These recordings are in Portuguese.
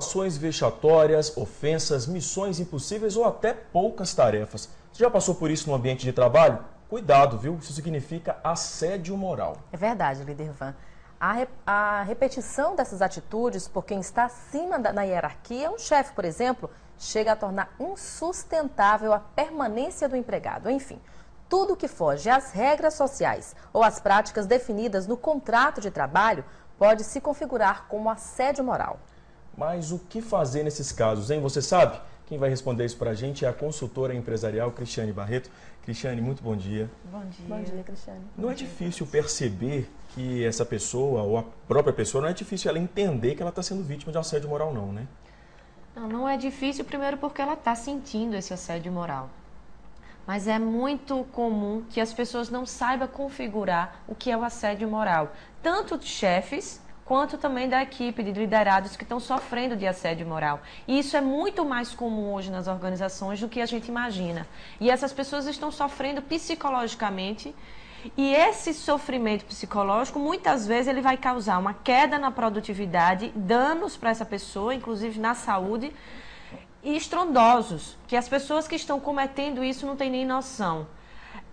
Ações vexatórias, ofensas, missões impossíveis ou até poucas tarefas. Você já passou por isso no ambiente de trabalho? Cuidado, viu? Isso significa assédio moral. É verdade, líder Van. A repetição dessas atitudes por quem está acima na hierarquia, um chefe, por exemplo, chega a tornar insustentável a permanência do empregado. Enfim, tudo que foge às regras sociais ou às práticas definidas no contrato de trabalho pode se configurar como assédio moral. Mas o que fazer nesses casos, hein? Você sabe? Quem vai responder isso para a gente é a consultora empresarial Cristiane Barreto. Cristiane, muito bom dia. Bom dia. Bom dia, Cristiane. Não é difícil perceber que essa pessoa, ou a própria pessoa, não é difícil ela entender que ela está sendo vítima de assédio moral, não, né? Não é difícil, primeiro porque ela está sentindo esse assédio moral. Mas é muito comum que as pessoas não saibam configurar o que é o assédio moral. Tanto de chefes, quanto também da equipe de liderados que estão sofrendo de assédio moral. E isso é muito mais comum hoje nas organizações do que a gente imagina. E essas pessoas estão sofrendo psicologicamente, e esse sofrimento psicológico, muitas vezes, ele vai causar uma queda na produtividade, danos para essa pessoa, inclusive na saúde, e estrondosos, que as pessoas que estão cometendo isso não têm nem noção.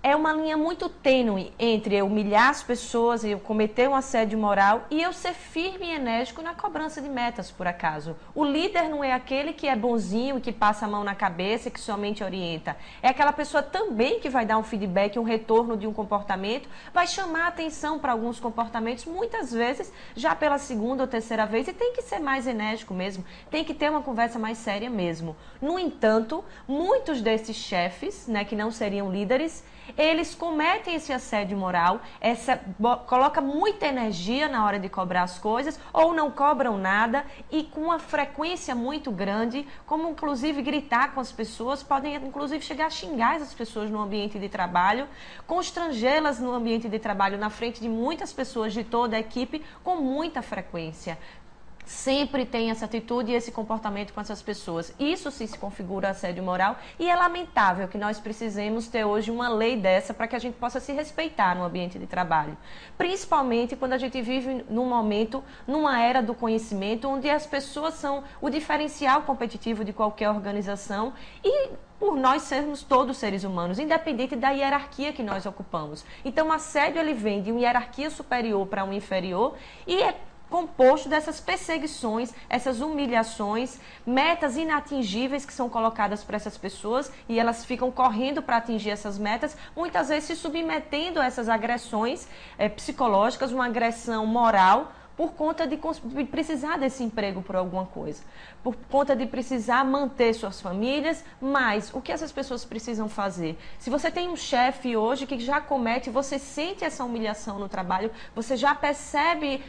É uma linha muito tênue entre eu humilhar as pessoas, eu cometer um assédio moral e eu ser firme e enérgico na cobrança de metas, por acaso. O líder não é aquele que é bonzinho e que passa a mão na cabeça e que somente orienta. É aquela pessoa também que vai dar um feedback, um retorno de um comportamento, vai chamar a atenção para alguns comportamentos, muitas vezes já pela segunda ou terceira vez, e tem que ser mais enérgico mesmo, tem que ter uma conversa mais séria mesmo. No entanto, muitos desses chefes, né, que não seriam líderes, eles cometem esse assédio moral, coloca muita energia na hora de cobrar as coisas, ou não cobram nada, e com uma frequência muito grande, como inclusive gritar com as pessoas, podem inclusive chegar a xingar as pessoas no ambiente de trabalho, constrangê-las no ambiente de trabalho na frente de muitas pessoas de toda a equipe, com muita frequência. Sempre tem essa atitude e esse comportamento com essas pessoas. Isso sim se configura assédio moral, e é lamentável que nós precisemos ter hoje uma lei dessa para que a gente possa se respeitar no ambiente de trabalho. Principalmente quando a gente vive num momento, numa era do conhecimento, onde as pessoas são o diferencial competitivo de qualquer organização, e por nós sermos todos seres humanos, independente da hierarquia que nós ocupamos. Então o assédio ele vem de uma hierarquia superior para uma inferior, e é composto dessas perseguições, essas humilhações, metas inatingíveis que são colocadas para essas pessoas, e elas ficam correndo para atingir essas metas, muitas vezes se submetendo a essas agressões psicológicas, uma agressão moral, por conta de precisar desse emprego por alguma coisa, por conta de precisar manter suas famílias. Mas o que essas pessoas precisam fazer? Se você tem um chefe hoje que já comete, você sente essa humilhação no trabalho, você já percebe,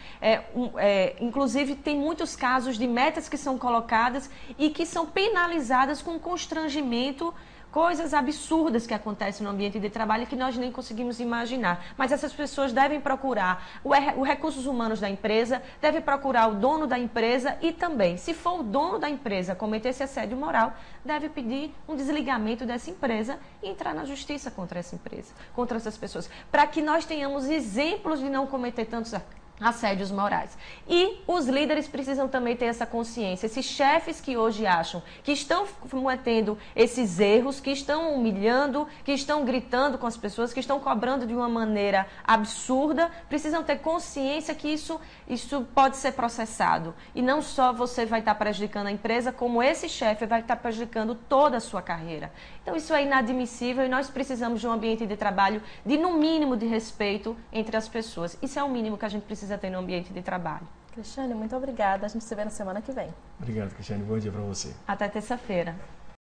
inclusive tem muitos casos de metas que são colocadas e que são penalizadas com constrangimento, coisas absurdas que acontecem no ambiente de trabalho que nós nem conseguimos imaginar. Mas essas pessoas devem procurar os recursos humanos da empresa, devem procurar o dono da empresa, e também, se for o dono da empresa cometer esse assédio moral, deve pedir um desligamento dessa empresa e entrar na justiça contra essa empresa, contra essas pessoas, para que nós tenhamos exemplos de não cometer tantos assédios morais. E os líderes precisam também ter essa consciência. Esses chefes que hoje acham que estão cometendo esses erros, que estão humilhando, que estão gritando com as pessoas, que estão cobrando de uma maneira absurda, precisam ter consciência que isso pode ser processado. E não só você vai estar prejudicando a empresa, como esse chefe vai estar prejudicando toda a sua carreira. Então isso é inadmissível, e nós precisamos de um ambiente de trabalho de, no mínimo, de respeito entre as pessoas. Isso é o mínimo que a gente precisa ter no ambiente de trabalho. Cristiane, muito obrigada. A gente se vê na semana que vem. Obrigado, Cristiane. Bom dia para você. Até terça-feira.